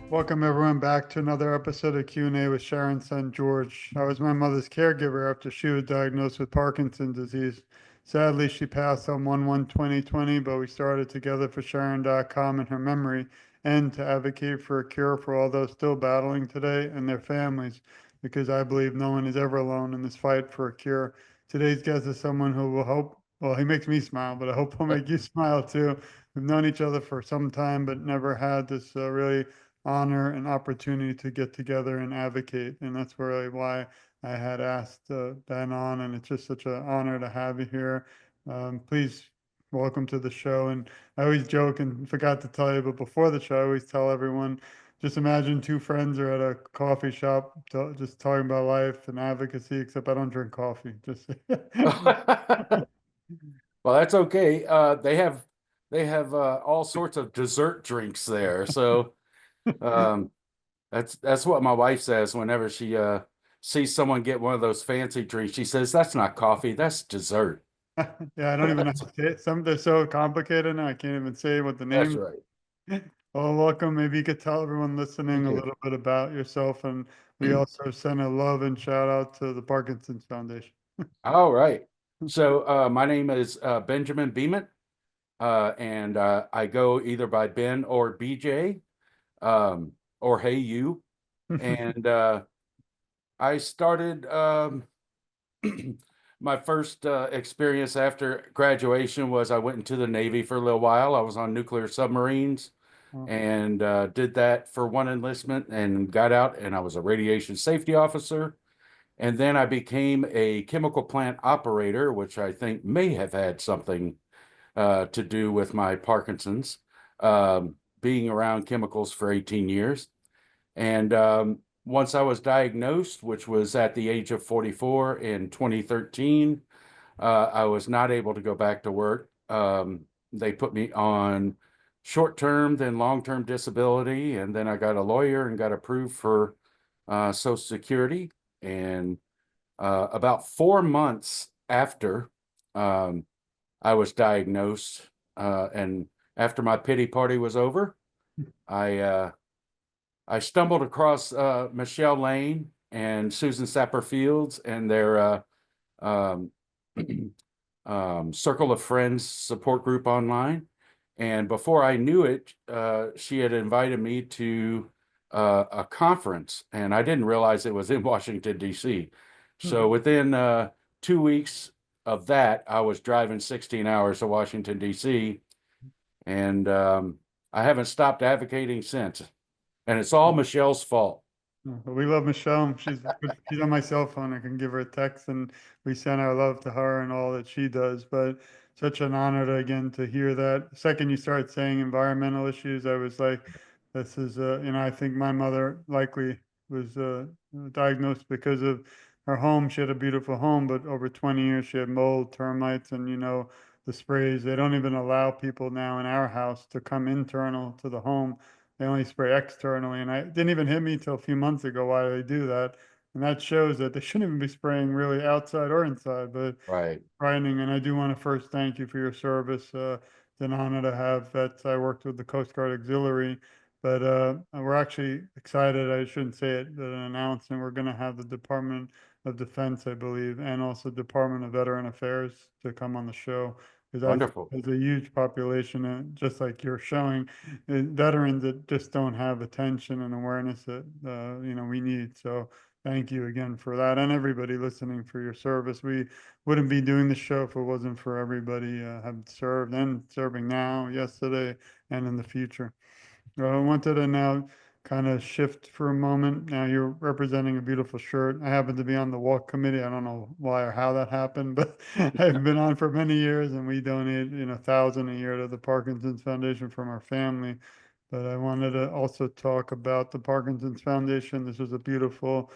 Welcome everyone back to another episode of Q&A with Sharon's son George. I was my mother's caregiver after she was diagnosed with Parkinson's disease. Sadly, she passed on 1/1/2020, but we started together for Sharon.com in her memory and to advocate for a cure for all those still battling today and their families, because I believe no one is ever alone in this fight for a cure. Today's guest is someone who will hope, well, he makes me smile, but I hope he'll make you smile too. We've known each other for some time, but never had this really honor and opportunity to get together and advocate. And that's really why I had asked Ben on, and it's just such an honor to have you here. Please welcome to the show. And I always joke and forgot to tell you, but before the show, I always tell everyone, just imagine two friends are at a coffee shop just talking about life and advocacy, except I don't drink coffee. Just Well, that's okay. They have all sorts of dessert drinks there. So um, that's what my wife says whenever she sees someone get one of those fancy drinks. She says, "That's not coffee, that's dessert." Yeah, I don't even know how to say it. Some they're so complicated now I can't even say what the That's name. right. Well, welcome. Maybe you could tell everyone listening Thank a you. little bit about yourself, and we also send a love and shout out to the Parkinson's Foundation. All right. So my name is Benjamin Bement, and I go either by Ben or BJ, or Hey You. And I started my first experience after graduation was I went into the Navy for a little while. I was on nuclear submarines Oh, and did that for one enlistment and got out, and I was a radiation safety officer. And then I became a chemical plant operator, which I think may have had something to do with my Parkinson's, being around chemicals for 18 years. And once I was diagnosed, which was at the age of 44 in 2013, I was not able to go back to work. They put me on short-term, then long-term disability, and then I got a lawyer and got approved for Social Security. And about 4 months after um, I was diagnosed, and after my pity party was over, I I stumbled across Michelle Lane and Susan Sapper Fields and their um, Circle of Friends support group online. And before I knew it, she had invited me to a conference, and I didn't realize it was in Washington, D.C. So within 2 weeks of that, I was driving 16 hours to Washington, D.C., and I haven't stopped advocating since. And it's all Michelle's fault. but we love Michelle. She's on my cell phone. I can give her a text, and we send our love to her and all that she does. But such an honor to again to hear that. The second you started saying environmental issues, I was like, this is I think my mother likely was diagnosed because of her home. She had a beautiful home, but over 20 years she had mold, termites, and the sprays. They don't even allow people now in our house to come internal to the home. They only spray externally, and I didn't even hit me till a few months ago why they do that. And that shows that they shouldn't even be spraying really outside or inside, but Right. frightening. And I do want to first thank you for your service. It's an honor to have vets. I worked with the Coast Guard Auxiliary, but we're actually excited. I shouldn't say it, but an announcement. We're going to have the Department of Defense, I believe, and also Department of Veteran Affairs to come on the show because I think Wonderful. there's a huge population, just like you're showing, veterans that just don't have attention and awareness that we need. So thank you again for that, and everybody listening for your service. We wouldn't be doing the show if it wasn't for everybody have served and serving now, yesterday, and in the future. I wanted to now kind of shift for a moment. Now you're representing a beautiful shirt. I happen to be on the walk committee. I don't know why or how that happened, but I've been on for many years, and we donate 1,000 a year to the Parkinson's Foundation from our family. But I wanted to also talk about the Parkinson's Foundation. This was a beautiful.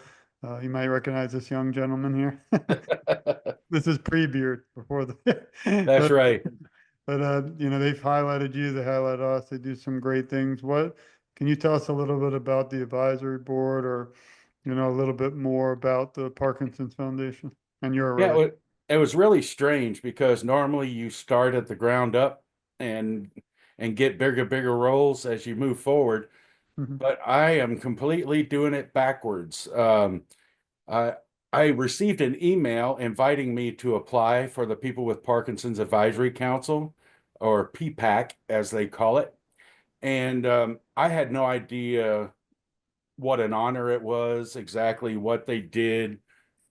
You might recognize this young gentleman here. This is pre-beard before the, That's but right. they've highlighted you, they highlight us, they do some great things. What can you tell us a little bit about the advisory board, or a little bit more about the Parkinson's Foundation and your Yeah, role? it was really strange because normally you start at the ground up and get bigger roles as you move forward. Mhm. but I am completely doing it backwards. I, I received an email inviting me to apply for the People with Parkinson's Advisory Council, or PPAC as they call it. And I had no idea what an honor it was, exactly what they did.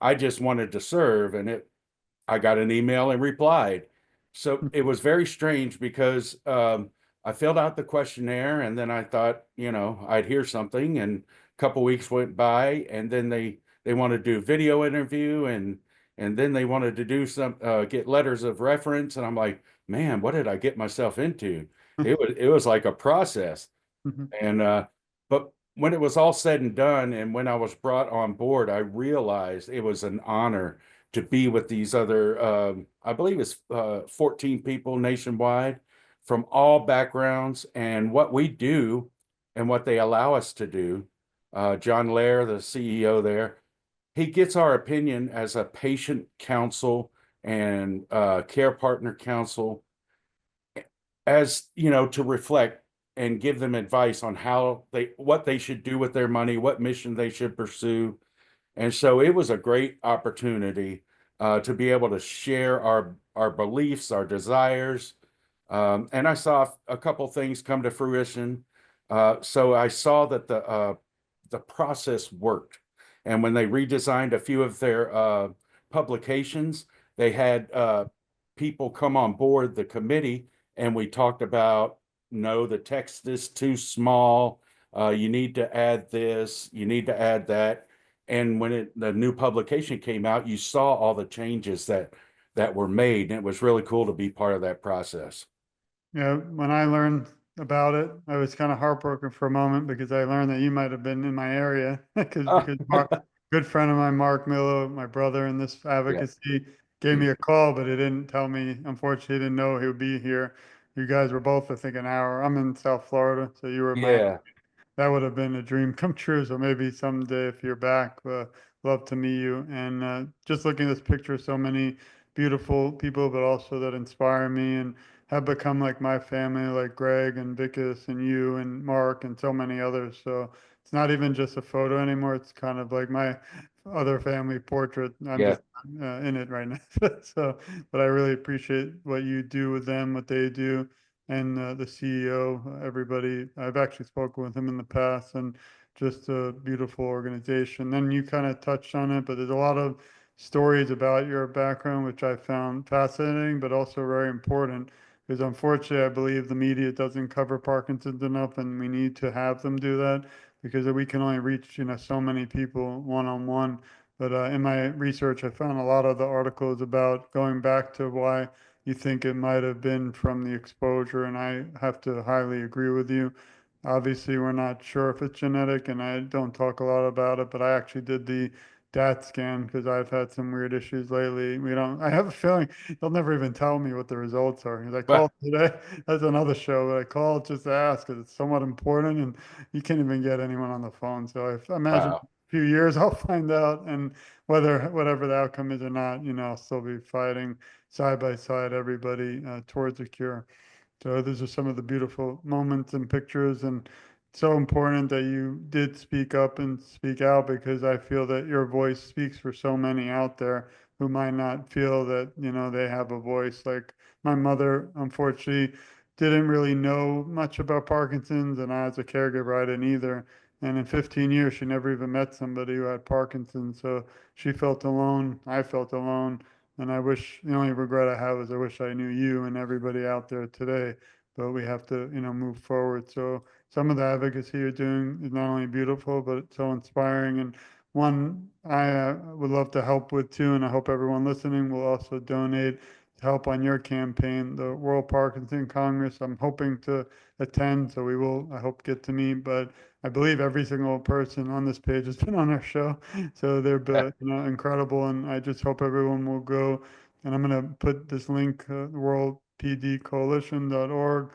I just wanted to serve, and I got an email and replied. So it was very strange because I filled out the questionnaire, and then I thought, I'd hear something, and a couple weeks went by, and then they wanted to do video interview, and then they wanted to do some get letters of reference, and I'm like, man, what did I get myself into? It was like a process. Mhm. And but when it was all said and done, and when I was brought on board, I realized it was an honor to be with these other, I believe it's 14 people nationwide from all backgrounds, and what we do and what they allow us to do. John Lair, the CEO there, he gets our opinion as a patient counsel and care partner counsel, as to reflect and give them advice on what they should do with their money, what mission they should pursue. And so it was a great opportunity to be able to share our beliefs, our desires. And I saw a couple things come to fruition. So I saw that the process worked. And when they redesigned a few of their publications, they had people come on board the committee, and we talked about, no, the text is too small. You need to add this, you need to add that. And when the new publication came out, you saw all the changes that were made, and it was really cool to be part of that process. Yeah, when I learned about it, I was kind of heartbroken for a moment because I learned that you might have been in my area because Mark, good friend of mine, Mark Miller, my brother in this Yeah. advocacy, gave me a call, but he didn't tell me. Unfortunately, he didn't know he would be here. You guys were both, I think, an hour. I'm in South Florida, so you were in Miami. Yeah. That would have been a dream come true. So maybe someday, if you're back, love to meet you. And just looking at this picture, so many beautiful people, but also that inspire me and have become like my family, like Greg and Vickis and you and Mark and so many others. So it's not even just a photo anymore. It's kind of like my other family portrait. I'm Yeah. just in it right now. So, but I really appreciate what you do with them, what they do, and the CEO, everybody. I've actually spoken with him in the past, and just a beautiful organization. Then you kind of touched on it, but there's a lot of stories about your background, which I found fascinating, but also very important. Because unfortunately, I believe the media doesn't cover Parkinson's enough, and we need to have them do that because we can only reach, so many people one on one. But in my research, I found a lot of the articles about going back to why you think it might have been from the exposure, and I have to highly agree with you. Obviously, we're not sure if it's genetic, and I don't talk a lot about it, but I actually did the DAT scan because I've had some weird issues lately. We don't, I have a feeling they'll never even tell me what the results are. 'Cause I But called today, that's another show, but I called just to ask because it's somewhat important and you can't even get anyone on the phone. So I imagine wow. a few years I'll find out, and whatever the outcome is or not, I'll still be fighting side by side everybody towards a cure. So those are some of the beautiful moments and pictures, and so important that you did speak up and speak out because I feel that your voice speaks for so many out there who might not feel that, they have a voice. Like my mother, unfortunately, didn't really know much about Parkinson's, and I, as a caregiver, I didn't either. And in 15 years, she never even met somebody who had Parkinson's. So she felt alone. I felt alone. And I wish, the only regret I have is I wish I knew you and everybody out there today, but we have to, move forward. So some of the advocacy you're doing is not only beautiful, but it's so inspiring. And one I would love to help with too, and I hope everyone listening will also donate to help on your campaign, the World Parkinson Congress. I'm hoping to attend, so we will, I hope, get to meet, but I believe every single person on this page has been on our show. So they're incredible, and I just hope everyone will go. And I'm going to put this link, worldpdcoalition.org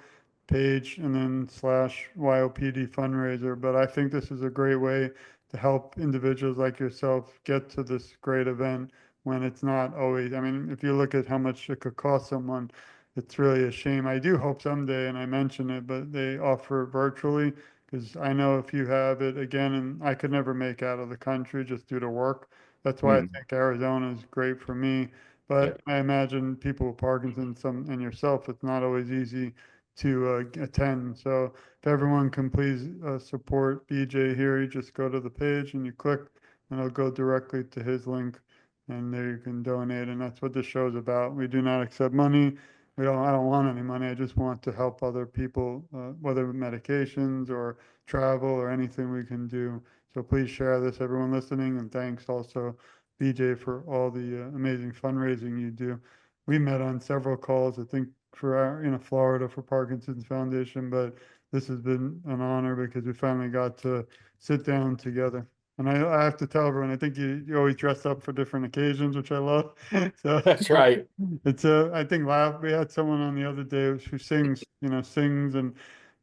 page, and then slash YOPD fundraiser. But I think this is a great way to help individuals like yourself get to this great event when it's not always. I mean, if you look at how much it could cost someone, it's really a shame. I do hope someday, and I mention it, but they offer virtually Because I know if you have it again, and I could never make out of the country just due to work. That's why I Mhm. think Arizona is great for me. Yeah. But I imagine people with Parkinson's, some and yourself, it's not always easy to attend. So if everyone can please support BJ here, you just go to the page and you click, and it'll go directly to his link, and there you can donate. And that's what this show is about. We do not accept money. I don't want any money. I just want to help other people, whether with medications or travel or anything we can do. So please share this, everyone listening, and thanks also, BJ, for all the amazing fundraising you do. We met on several calls, I think, for Florida for Parkinson's Foundation, but this has been an honor because we finally got to sit down together. And I have to tell everyone, I think you always dress up for different occasions, which I love. So That's right. it's I think we had someone on the other day who sings, and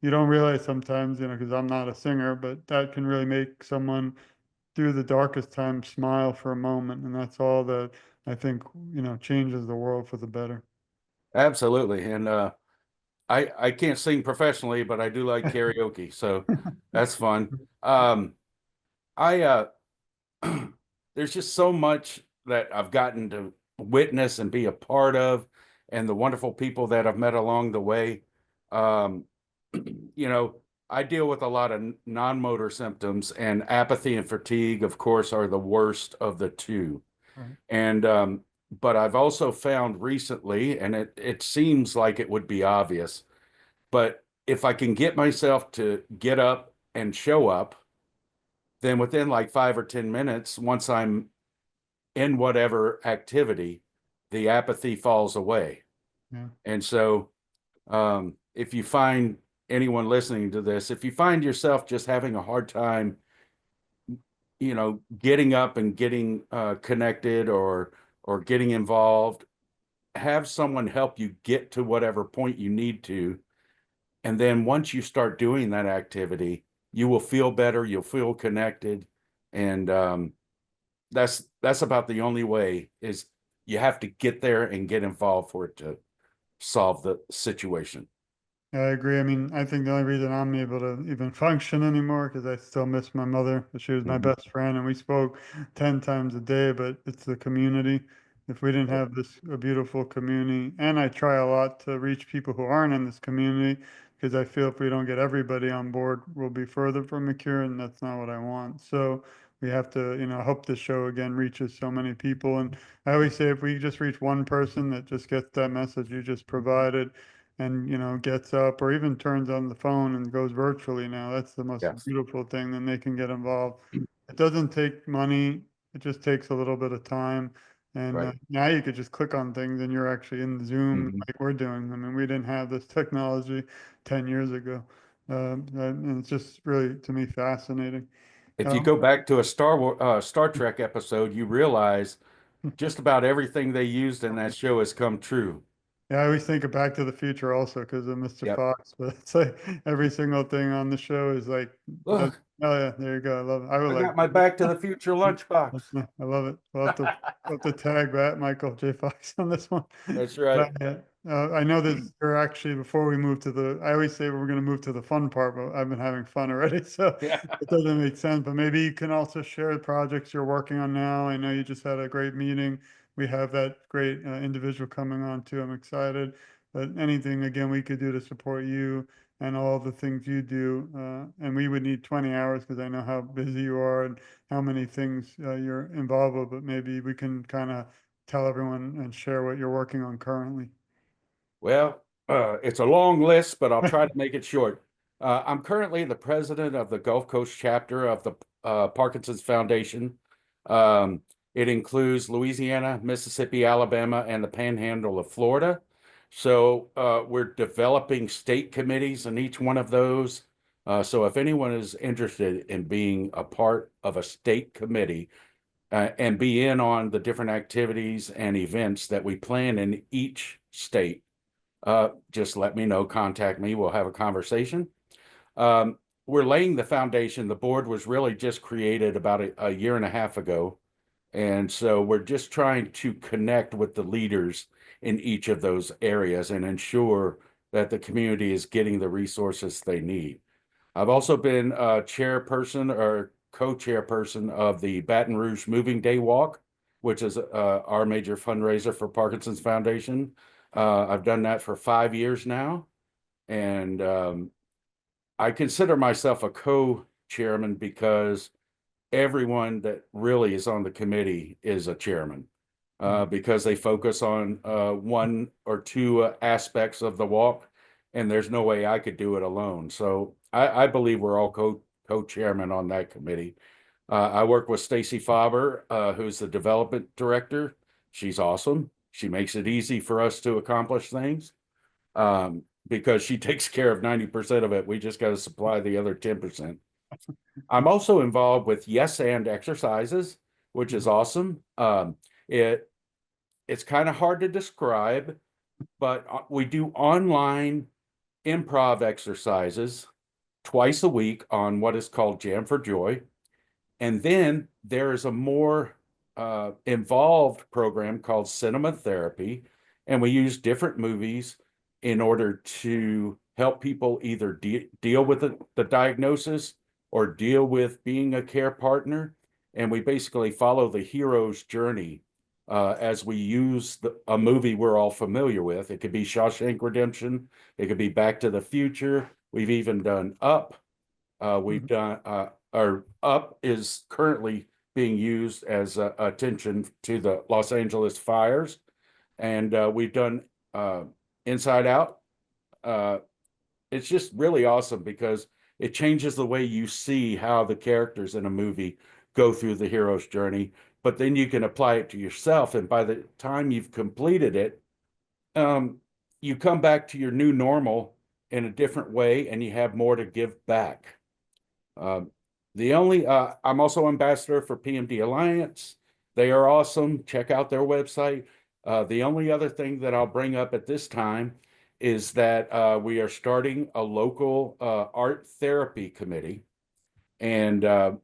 you don't realize sometimes, because I'm not a singer, but that can really make someone through the darkest time smile for a moment. And that's all that I think, changes the world for the better. Absolutely. And I can't sing professionally, but I do like karaoke, so that's fun. I there's just so much that I've gotten to witness and be a part of, and the wonderful people that I've met along the way. Um, you know, I deal with a lot of non-motor symptoms, and apathy and fatigue, of course, are the worst of the two. Right. And but I've also found recently, and it seems like it would be obvious, but if I can get myself to get up and show up, then within like 5 or 10 minutes, once I'm in whatever activity, the apathy falls away. Yeah. And so, if you find anyone listening to this, if you find yourself just having a hard time, getting up and getting connected or getting involved, have someone help you get to whatever point you need to. And then once you start doing that activity, you will feel better, you'll feel connected. And that's about the only way is you have to get there and get involved for it to solve the situation. I agree. I mean, I think the only reason I'm able to even function anymore because I still miss my mother. She was my Mhm. best friend, and we spoke 10 times a day. But it's the community. If we didn't Yep. have this a beautiful community, and I try a lot to reach people who aren't in this community, because I feel if we don't get everybody on board, we'll be further from a cure, and that's not what I want. So we have to, hope this show again reaches so many people. And I always say, if we just reach one person that just gets that message you just provided and gets up or even turns on the phone and goes virtually now, that's the most Yes. beautiful thing. Then they can get involved. It doesn't take money, it just takes a little bit of time. And Right. now you could just click on things and you're actually in Zoom Mhm. like we're doing. I mean, we didn't have this technology 10 years ago. And it's just really, to me, fascinating. If you Um, go back to a Star Trek episode, you realize just about everything they used in that show has come true. Yeah, I always think of Back to the Future also because of Mr. Yep. Fox, but it's like every single thing on the show is like, does, Look, oh yeah, there you go. I love it. I would I like got my Back to the Future lunchbox. I love it. We'll have to tag that Michael J. Fox on this one. That's But right. I know this, or actually before we move to I always say we're going to move to the fun part, but I've been having fun already. So Yeah. it doesn't make sense, but maybe you can also share the projects you're working on now. I know you just had a great meeting. We have that great individual coming on too. I'm excited. But anything again we could do to support you and all the things you do, and we would need 20 hours because I know how busy you are and how many things you're involved with. But maybe we can kind of tell everyone and share what you're working on currently. Well, it's a long list, but I'll try to make it short. I'm currently the president of the Gulf Coast chapter of the Parkinson's Foundation. Um, it includes Louisiana, Mississippi, Alabama, and the Panhandle of Florida. So we're developing state committees in each one of those. So if anyone is interested in being a part of a state committee and be in on the different activities and events that we plan in each state, just let me know, contact me, we'll have a conversation. Um, we're laying the foundation. The board was really just created about a year and a half ago. And so we're just trying to connect with the leaders in each of those areas and ensure that the community is getting the resources they need. I've also been chairperson or co-chairperson of the Baton Rouge Moving Day Walk, which is our major fundraiser for Parkinson's Foundation. I've done that for 5 years now, and I consider myself a co-chairman because everyone that really is on the committee is a chairman, because they focus on one or two aspects of the walk, and there's no way I could do it alone. So I believe we're all co-chairman on that committee. I work with Stacy Faber, who's the development director. She's awesome. She makes it easy for us to accomplish things, because she takes care of 90% of it. We just got to supply the other 10%. I'm also involved with Yes and exercises, which is awesome. It's kind of hard to describe, but we do online improv exercises twice a week on what is called Jam for Joy. And then there is a more involved program called Cinema Therapy, and we use different movies in order to help people either deal with the diagnosis or deal with being a care partner. And we basically follow the hero's journey as we use a movie we're all familiar with. It could be Shawshank Redemption. It could be Back to the Future. We've even done Up. We've done our Up is currently being used as attention to the Los Angeles fires, and we've done Inside Out. It's just really awesome because it changes the way you see how the characters in a movie go through the hero's journey, but then you can apply it to yourself. And by the time you've completed it, you come back to your new normal in a different way, and you have more to give back. I'm also ambassador for PMD Alliance. They are awesome. Check out their website. The only other thing that I'll bring up at this time is that we are starting a local art therapy committee, and I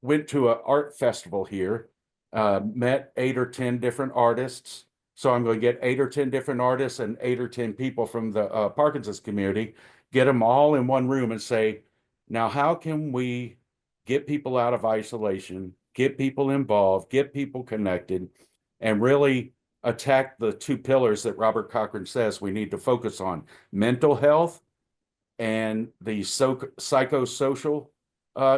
went to an art festival here, met 8 or 10 different artists. So I'm going to get 8 or 10 different artists and 8 or 10 people from the Parkinson's community, get them all in one room and say, now, how can we get people out of isolation, get people involved, get people connected, and really attack the two pillars that Robert Cochran says we need to focus on: mental health and the psychosocial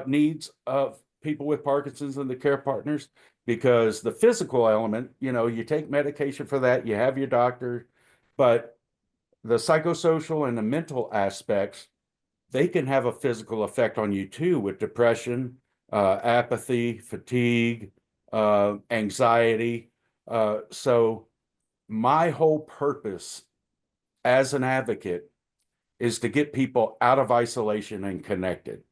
needs of people with Parkinson's and the care partners. Because the physical element, you take medication for that, you have your doctor, but the psychosocial and the mental aspects, they can have a physical effect on you too, with depression, apathy, fatigue, anxiety. So my whole purpose as an advocate is to get people out of isolation and connected.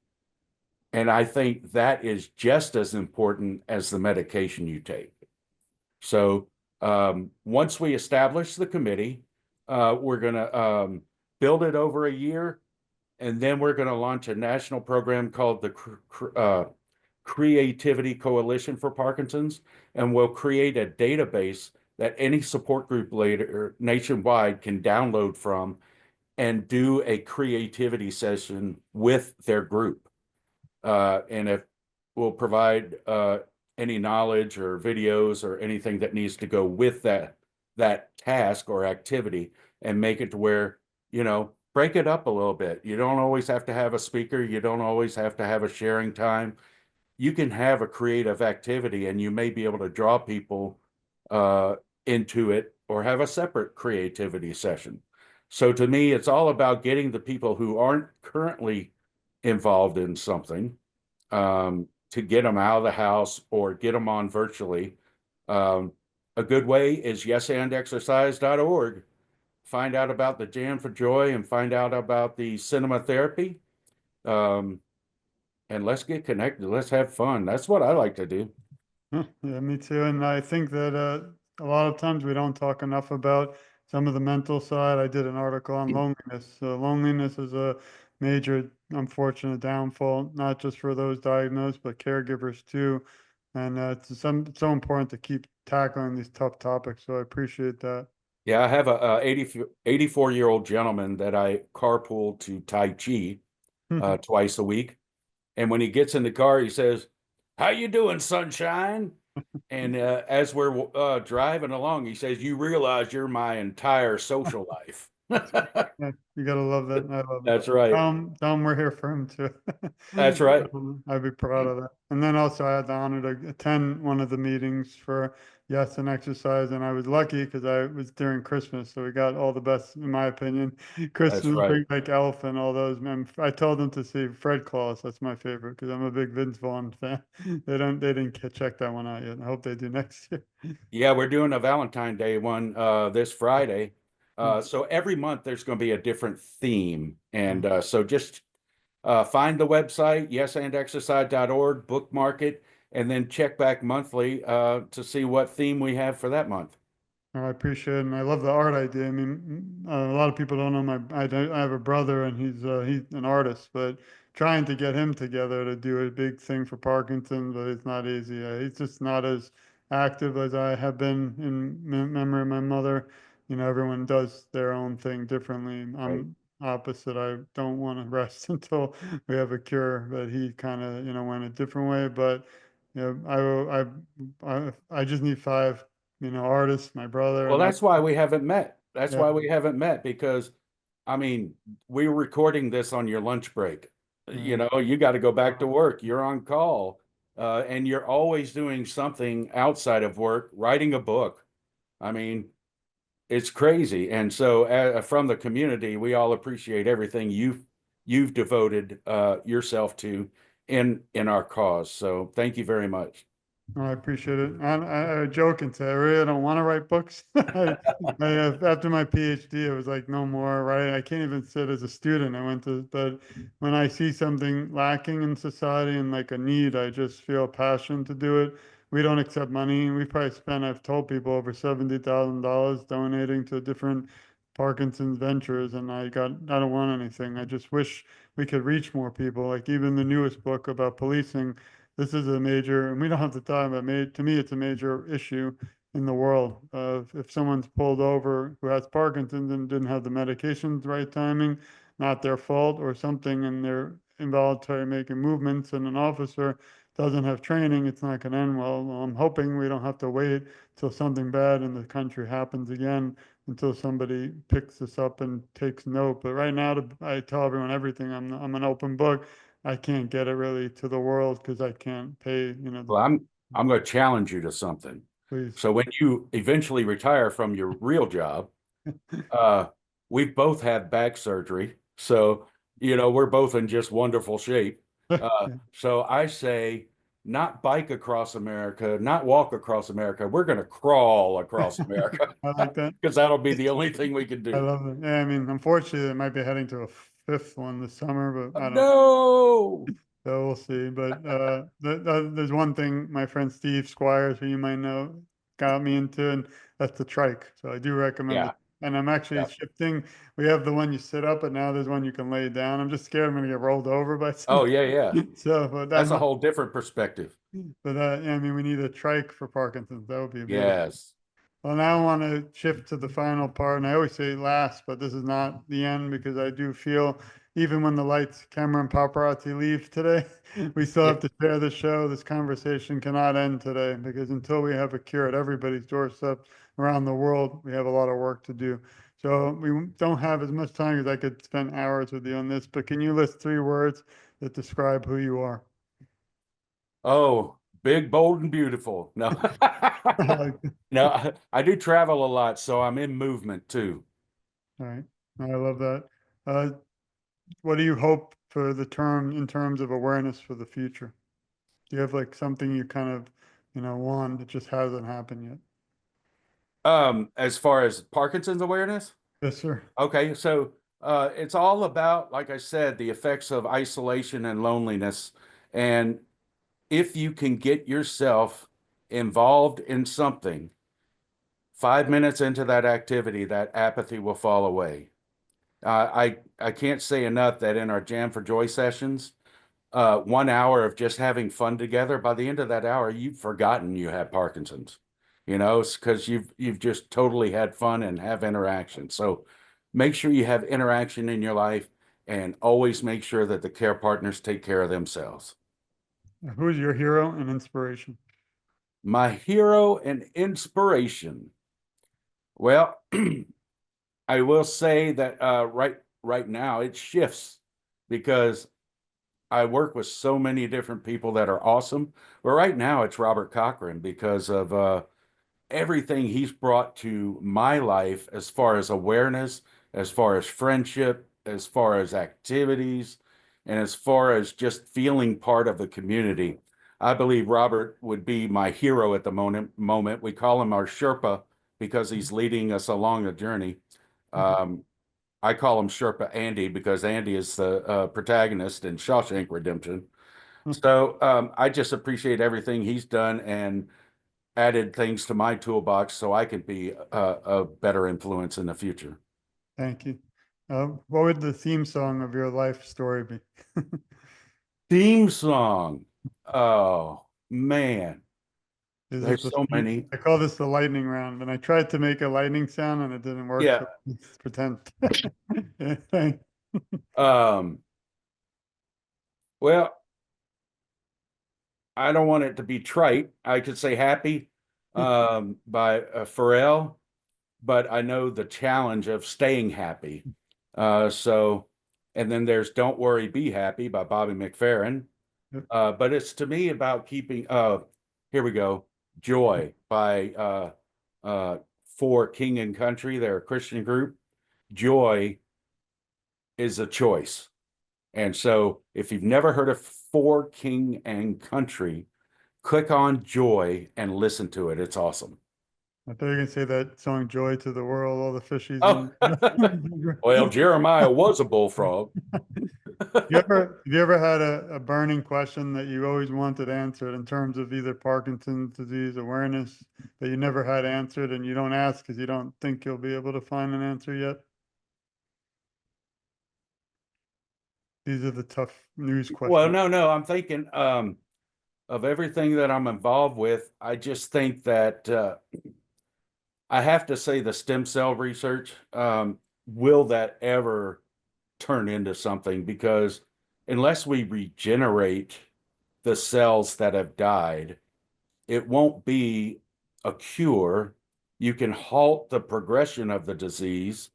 And I think that is just as important as the medication you take. So once we establish the committee, we're going to build it over a year. And then we're going to launch a national program called the Creativity Coalition for Parkinson's. And we'll create a database that any support group later nationwide can download from and do a creativity session with their group. And if we'll provide any knowledge or videos or anything that needs to go with that task or activity, and make it to where, break it up a little bit. You don't always have to have a speaker. You don't always have to have a sharing time. You can have a creative activity, and you may be able to draw people into it, or have a separate creativity session. So to me, it's all about getting the people who aren't currently involved in something, to get them out of the house or get them on virtually. A good way is yesandexercise.org. Find out about the Jam for Joy and find out about the cinema therapy. And let's get connected. Let's have fun. That's what I like to do. Yeah, me too. And I think that a lot of times we don't talk enough about some of the mental side. I did an article on loneliness. Loneliness is a major, unfortunate downfall, not just for those diagnosed, but caregivers too. And it's so important to keep tackling these tough topics. So I appreciate that. Yeah, I have a 84-year-old gentleman that I carpool to Tai Chi twice a week. And when he gets in the car, he says, "How you doing, sunshine?" And as we're driving along, he says, "You realize you're my entire social life." Yeah, you gotta love that. I love it. That's right. Tom, we're here for him too. That's right. I'd be proud of that. And then also I had the honor to attend one of the meetings for Yes and Exercise, and I was lucky because I was during Christmas, so we got all the best, in my opinion. That's Christmas, right. Big like Elf and all those. Man, I told them to see Fred Claus. That's my favorite because I'm a big Vince Vaughn fan. They didn't check that one out yet. I hope they do next year. Yeah, we're doing a Valentine Day one this Friday. So every month there's going to be a different theme. And so just find the website, yesandexercise.org, bookmark it, and then check back monthly to see what theme we have for that month. I appreciate it, and I love the art idea. I mean, a lot of people don't know I have a brother, and he's an artist, but trying to get him together to do a big thing for Parkinson's, but it's not easy. He's just not as active as I have been in memory of my mother. You know, everyone does their own thing differently. Right. I'm opposite. I don't want to rest until we have a cure, but he kind of, went a different way. But you know, I just need five artist, my brother, Well, and I, that's why we haven't met. That's yeah, why we haven't met because, I mean, we're recording this on your lunch break. yeah. You got to go back to work. You're on call, and you're always doing something outside of work, writing a book. I mean, it's crazy. And so, from the community, we all appreciate everything you've devoted yourself to in our cause. So, thank you very much. I appreciate it. And I joke and say, I really don't want to write books. After my PhD, it was like, no more, right? I can't even sit as a student. But when I see something lacking in society and like a need, I just feel passion to do it. We don't accept money. We probably spent, I've told people, over $70,000 donating to different Parkinson's ventures, and I don't want anything. I just wish we could reach more people. Like even the newest book about policing, this is a major, and we don't have the time, but to me, it's a major issue in the world. If someone's pulled over who has Parkinson's and didn't have the medications right timing, not their fault or something, and they're involuntary making movements, and an officer doesn't have training, it's not going to end well. Well, I'm hoping we don't have to wait till something bad in the country happens again until somebody picks this up and takes note. But right now, I tell everyone everything. I'm an open book. I can't get it really to the world because I can't pay, Well, I'm going to challenge you to something. please. So when you eventually retire from your real job, uh, we've both had back surgery. So, we're both in just wonderful shape. Yeah, So I say, not bike across America, not walk across America. We're going to crawl across America I like that. because that'll be the only thing we can I do. love it. Yeah, I mean, unfortunately, it might be heading to a fifth one this summer, but I don't. No. So we'll see. But there's one thing my friend Steve Squires, who you might know, got me into, and that's the trike. So I do recommend it. Yeah. And I'm actually Yeah. shifting. We have the one you sit up, but now there's one you can lay down. I'm just scared I'm going to get rolled over by Oh, something. yeah, yeah. So, but that That's a might, whole different perspective. yeah, I mean, we need a trike for Parkinson's. That would be beautiful. Yes. Well, now I want to shift to the final part, and I always say last, but this is not the end because I do feel even when the lights, camera, and paparazzi leave today, we still Yeah. have to share the show. This conversation cannot end today because until we have a cure at everybody's doorstep around the world, we have a lot of work to do. So we don't have as much time as I could spend hours with you on this, but can you list three words that describe who you are? Oh, big, bold, and beautiful. No. All No, I do travel a lot, so I'm in movement too. right. I love that. Uh, what do you hope for the term in terms of awareness for the future? Do you have like something you kind of, want that just hasn't happened yet? As far as Parkinson's awareness, Yes, sir. okay, so it's all about, like I said, the effects of isolation and loneliness. And if you can get yourself involved in something, 5 minutes into that activity, that apathy will fall away. I can't say enough that in our Jam for Joy sessions, 1 hour of just having fun together, by the end of that hour, you've forgotten you have Parkinson's. you know, because you've just totally had fun and have interaction. So make sure you have interaction in your life and always make sure that the care partners take care of themselves. Who's your hero and inspiration? My hero and inspiration. Well, I will say that right now it shifts because I work with so many different people that are awesome. But right now it's Robert Cochran because of everything he's brought to my life as far as awareness, as far as friendship, as far as activities, and as far as just feeling part of the community. I believe Robert would be my hero at the moment. We call him our Sherpa because he's leading us along the journey. Um, I call him Sherpa Andy because Andy is the protagonist in Shawshank Redemption. So I just appreciate everything he's done and added things to my toolbox so I could be a better influence in the future. Thank you. What would the theme song of your life story be? Theme song. Oh man, Is it there's the so many. I call this the lightning round, and I tried to make a lightning sound and it didn't work, Yeah. so let's pretend. Yeah, thanks. Um, well, I don't want it to be trite. I could say happy by Pharrell, but I know the challenge of staying happy. So, and then there's Don't Worry, Be Happy by Bobby McFerrin. But it's to me about keeping, here we go, Joy by For King and Country. They're a Christian group. Joy is a choice. And so if you've never heard of For King and Country, click on Joy and listen to it. It's awesome. I thought you were gonna say that song "Joy to the World," all the fishies Oh, and. well, Jeremiah was a bullfrog. Have you ever had a burning question that you always wanted answered in terms of either Parkinson's disease awareness that you never had answered and you don't ask because you don't think you'll be able to find an answer yet? These are the tough news Well, questions. no, I'm thinking of everything that I'm involved with. I just think that I have to say the stem cell research, will that ever turn into something? Because unless we regenerate the cells that have died, it won't be a cure. You can halt the progression of the disease,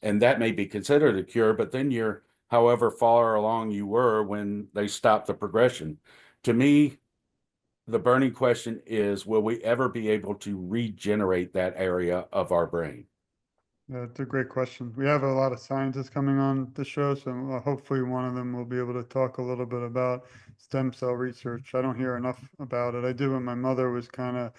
and that may be considered a cure, but then you're however far along you were when they stopped the progression. To me, the burning question is, will we ever be able to regenerate that area of our brain? It's a great question. We have a lot of scientists coming on the show, so hopefully one of them will be able to talk a little bit about stem cell research. I don't hear enough about it. I do when my mother was kind of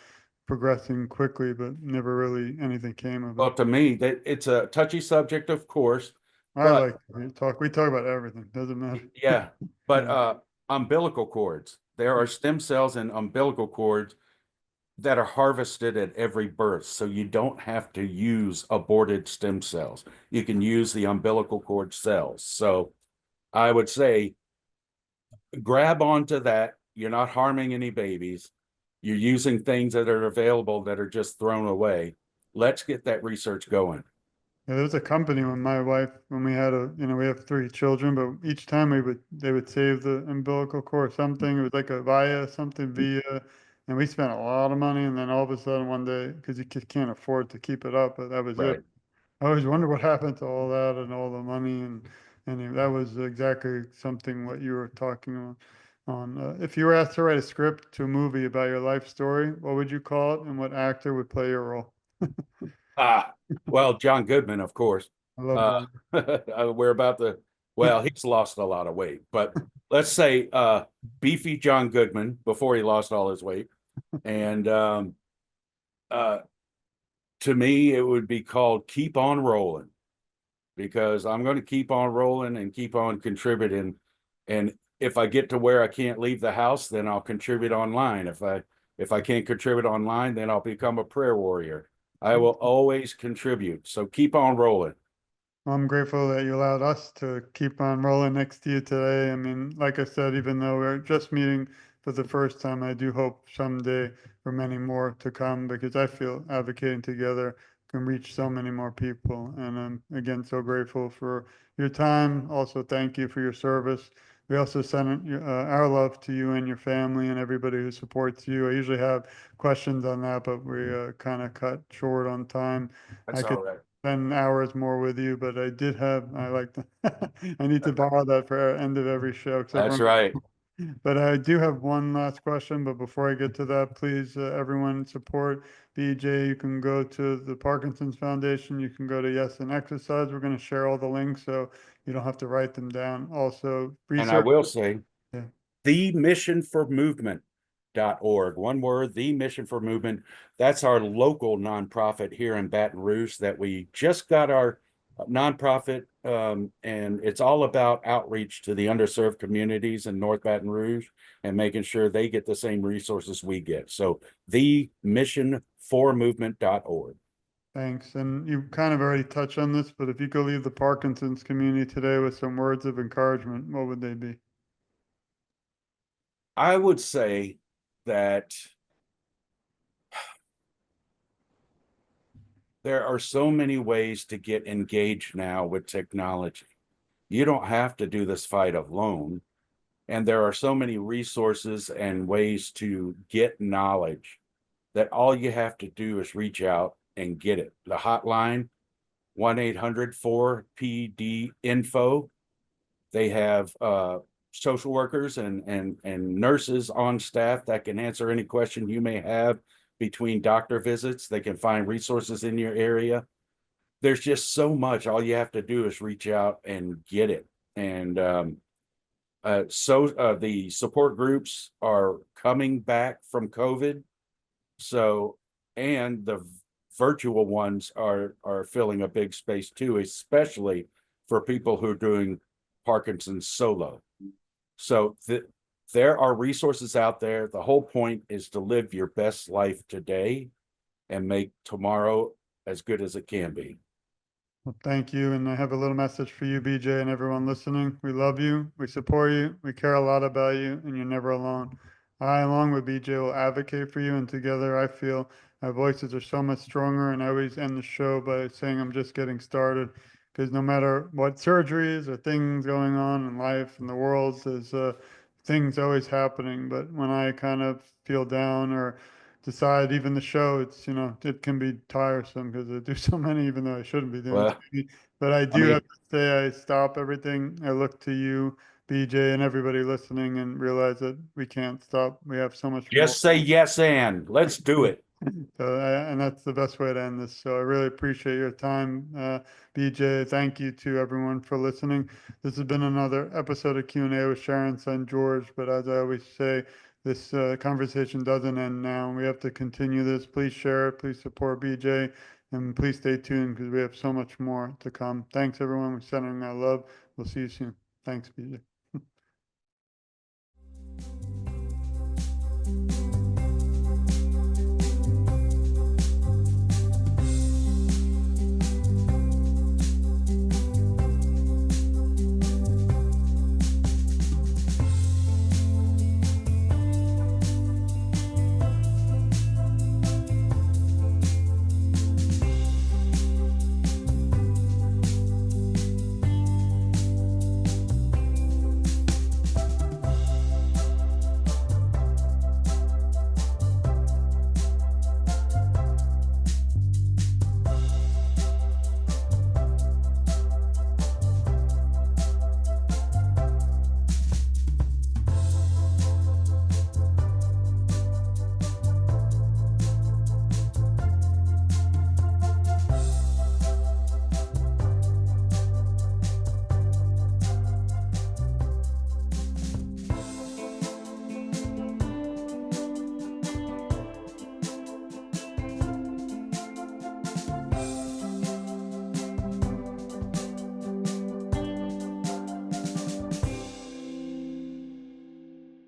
progressing quickly, but never really anything came of it. Well, to me, that it's a touchy subject, of course, I but like to talk. We talk about everything. Doesn't matter. yeah, but Yeah. umbilical cords. There are stem cells in umbilical cords that are harvested at every birth. So you don't have to use aborted stem cells. You can use the umbilical cord cells. So I would say grab onto that. You're not harming any babies. You're using things that are available that are just thrown away. Let's get that research going. Yeah, there was a company when my wife, when we had we have three children, but each time they would save the umbilical cord, something. It was like a via something via, and we spent a lot of money. And then all of a sudden one day, because you can't afford to keep it up, but that was it. Right. I always wonder what happened to all that and all the money, and that was exactly something what you were talking on. If you were asked to write a script to a movie about your life story, what would you call it, and what actor would play your role? Ah, well, John Goodman, of course. I love Uh, John. we're about to, well, he's lost a lot of weight, but let's say beefy John Goodman before he lost all his weight. And uh, to me, it would be called Keep On Rolling because I'm going to keep on rolling and keep on contributing. And if I get to where I can't leave the house, then I'll contribute online. If I can't contribute online, then I'll become a prayer warrior. I will always contribute. So keep on rolling. I'm grateful that you allowed us to keep on rolling next to you today. I mean, like I said, even though we're just meeting for the first time. I do hope someday for many more to come, because I feel advocating together can reach so many more people. And I'm again so grateful for your time. Also, thank you for your service. We also send our love to you and your family and everybody who supports you. I usually have questions on that, but we kind of cut short on time. I That's could all right. spend hours more with you, but I like to, I need to borrow that for end of every show. That's right. But I do have one last question, but before I get to that, please, everyone support BJ. You can go to the Parkinson's Foundation. You can go to Yes and Exercise. We're going to share all the links so you don't have to write them down. Also, And I research. will say, Yeah. the mission for movement.org, one word, the mission for movement. That's our local nonprofit here in Baton Rouge that we just got our nonprofit, and it's all about outreach to the underserved communities in North Baton Rouge and making sure they get the same resources we get. So the mission for movement.org. Thanks. And you kind of already touched on this, but if you could leave the Parkinson's community today with some words of encouragement, what would they be? I would say that there are so many ways to get engaged now with technology. You don't have to do this fight alone. And there are so many resources and ways to get knowledge that all you have to do is reach out and get it. The hotline, 1-800-4PD-INFO. They have social workers and nurses on staff that can answer any question you may have between doctor visits. They can find resources in your area. There's just so much. All you have to do is reach out and get it. And the support groups are coming back from COVID. So, and the virtual ones are filling a big space too, especially for people who are doing Parkinson's solo. So there are resources out there. The whole point is to live your best life today and make tomorrow as good as it can be. Well, thank you. And I have a little message for you, BJ, and everyone listening. We love you. We support you. We care a lot about you, and you're never alone. I, along with BJ, will advocate for you. And together, I feel our voices are so much stronger. And I always end the show by saying I'm just getting started, because no matter what surgeries or things going on in life and the world, there's things always happening. But when I kind of feel down or decide, even the show, it's, it can be tiresome because I do so many, even though I shouldn't be doing so Well, many. But I I do have mean, to say I stop everything. I look to you, BJ, and everybody listening, and realize that we can't stop. We have so much more. just say yes and let's do it. And that's the best way to end this. So I really appreciate your time, BJ. Thank you to everyone for listening. This has been another episode of Q&A with Sharon, son George. But as I always say, this conversation doesn't end now. We have to continue this. Please share it. Please support BJ. And please stay tuned because we have so much more to come. Thanks, everyone. We're sending our love. We'll see you soon. Thanks, BJ.